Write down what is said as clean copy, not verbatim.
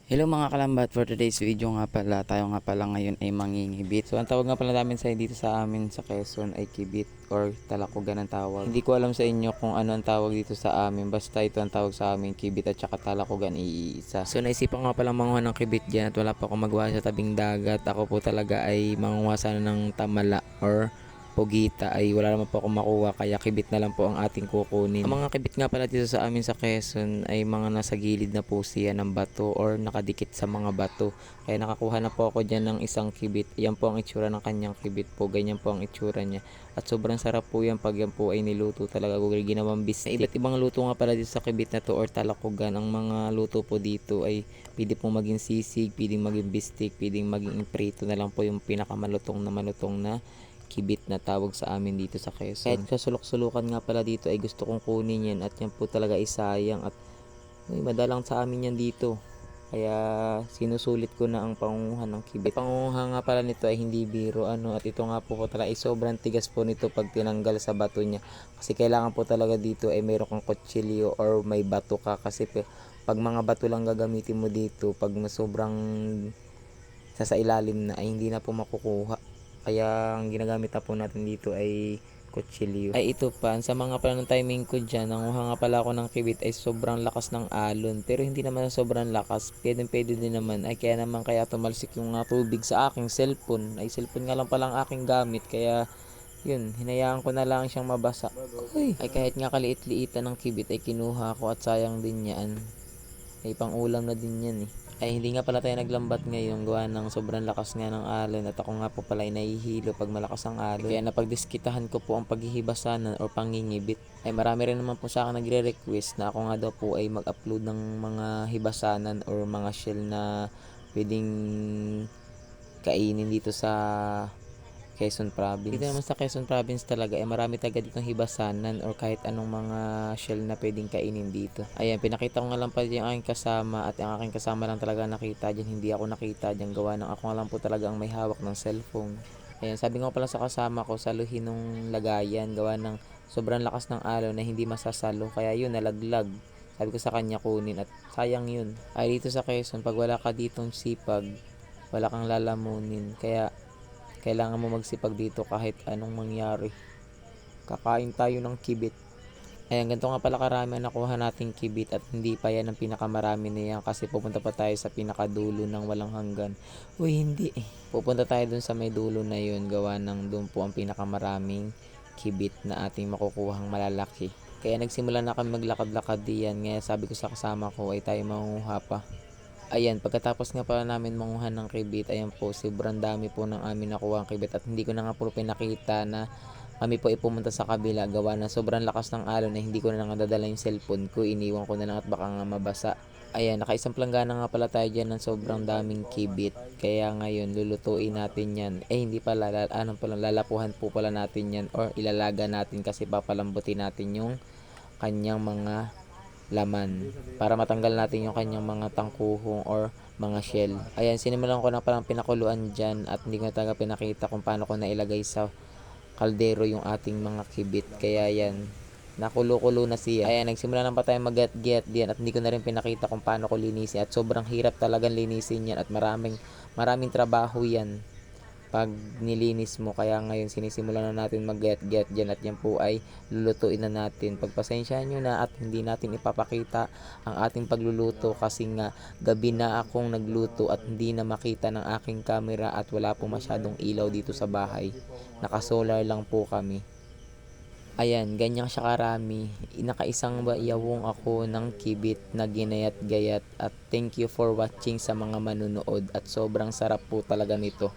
Hello mga kalambat, for today's video nga pala, tayo nga pala ngayon ay mangingibit. So ang tawag nga pala namin dito sa amin sa Quezon ay kibit or talakugan ang tawag. Hindi ko alam sa inyo kung ano ang tawag dito sa amin, basta ito ang tawag sa amin, kibit at saka talakugan iisa. So naisipan ko nga pala manguha ng kibit dyan at wala pa akong magawa sa tabing dagat. Ako po talaga ay manguha sana ng tamala or pugita, ay wala naman po ako makuha, kaya kibit na lang po ang ating kukunin. Ang mga kibit nga pala dito sa amin sa Quezon ay mga nasa gilid na po siya ng bato or nakadikit sa mga bato. Kaya nakakuha na po ako dyan ng isang kibit. Yan po ang itsura ng kanyang kibit po. Ganyan po ang itsura niya. At sobrang sarap po yan pag yan po ay niluto talaga. Ginawang bistik. Iba't ibang luto nga pala dito sa kibit na to or talakugan. Ang mga luto po dito ay pwede po maging sisig, pwedeng maging bistik, pwedeng maging prito na lang po yung pinakamalutong na kibit na tawag sa amin dito sa Quezon. Kahit kasulok-sulukan nga pala dito ay gusto kong kunin yan at yan po talaga isayang at madalang sa amin yan dito. Kaya sinusulit ko na ang pangunguha ng kibit. Pangunguha nga pala nito ay hindi biro at ito nga po talaga ay sobrang tigas po nito pag tinanggal sa bato niya. Kasi kailangan po talaga dito ay mayroon kang kutsilyo or may bato ka kasi pag mga bato lang gagamitin mo dito, pag sobrang sa ilalim na ay hindi na po makukuha. Kaya ang ginagamit na po natin dito ay kutsilyo. Ay ito pa, sa mga pala ng timing ko dyan, nanguha nga pala ako ng kibit ay sobrang lakas ng alon. Pero hindi naman sobrang lakas, pwede din naman. Ay kaya naman kaya tumalsik yung tubig sa aking cellphone. Ay cellphone nga lang palang aking gamit, kaya yun, hinayaan ko na lang siyang mabasa. Uy, ay kahit nga kaliit-liitan ng kibit ay kinuha ko at sayang din yan. Ay pang ulam na din yan eh. Ay hindi nga pala tayo naglambat ngayon gawa ng sobrang lakas nga ng alon at ako nga po pala ay nahihilo pag malakas ang alon. Kaya napagdiskitahan ko po ang paghihibasanan o pangingibit. Ay marami rin naman po sa akin nagre-request na ako nga daw po ay mag-upload ng mga hibasanan or mga shell na pwedeng kainin dito sa Quezon Province. Dito naman sa Quezon Province talaga marami talaga ditong hibasanan or kahit anong mga shell na pwedeng kainin dito. Ayan, pinakita ko nga lang pala yung aking kasama at ang aking kasama lang talaga nakita dyan. Hindi ako nakita dyan gawa ng ako nga lang po talaga ang may hawak ng cellphone. Ayan, sabi ko pala sa kasama ko, saluhin nung lagayan gawa ng sobrang lakas ng alon na hindi masasalo. Kaya yun, nalaglag. Sabi ko sa kanya kunin at sayang yun. Ay dito sa Quezon, pag wala ka ditong sipag, wala kang lalamunin. Kaya kailangan mo magsipag dito kahit anong mangyari. Kakain tayo ng kibit. Ayan, ganito nga pala karami ang nakuha nating kibit at hindi pa yan ang pinakamarami na yan kasi pupunta pa tayo sa pinakadulo ng walang hanggan. Uy, hindi eh. Pupunta tayo dun sa may dulo na yun gawa ng dun po ang pinakamaraming kibit na ating makukuhang malalaki. Kaya nagsimula na kami maglakad-lakad diyan. Ngayon sabi ko sa kasama ko ay tayo mangunguha pa. Ayan, pagkatapos nga pala namin manguha ng kibit, ayan po, sobrang dami po ng amin nakuha ang kibit at hindi ko na nga po pinakita na kami po ipumunta sa kabila gawa na sobrang lakas ng alon na hindi ko na nga dadala yung cellphone ko, iniwan ko na lang at baka nga mabasa. Ayan, nakaisang planggana nga pala tayo dyan ng sobrang daming kibit. Kaya ngayon, lulutuin natin yan. Hindi pala, lalapuhan po pala natin yan or ilalaga natin kasi papalambutin natin yung kanyang mga laman para matanggal natin yung kanyang mga tangkuhong or mga shell. Ayan, sinimulan ko na palang pinakuluan dyan at hindi ko na talaga pinakita kung paano ko nailagay sa kaldero yung ating mga kibit. Kaya yan, nakulo-kulo na siya. Ayan, nagsimula na pa tayo mag-get diyan at hindi ko na rin pinakita kung paano ko linisin at sobrang hirap talagang linisin yan at maraming trabaho yan pag nilinis mo. Kaya ngayon sinisimulan na natin mag-get dyan at yan po ay lulutuin na natin. Pagpasensyahan nyo na at hindi natin ipapakita ang ating pagluluto kasi nga gabi na akong nagluto at hindi na makita ng aking camera at wala po masyadong ilaw dito sa bahay. Naka-solar lang po kami. Ayan, ganyan siya karami. Nakaisang bayawong ako ng kibit na ginayat-gayat at thank you for watching sa mga manunood at sobrang sarap po talaga nito.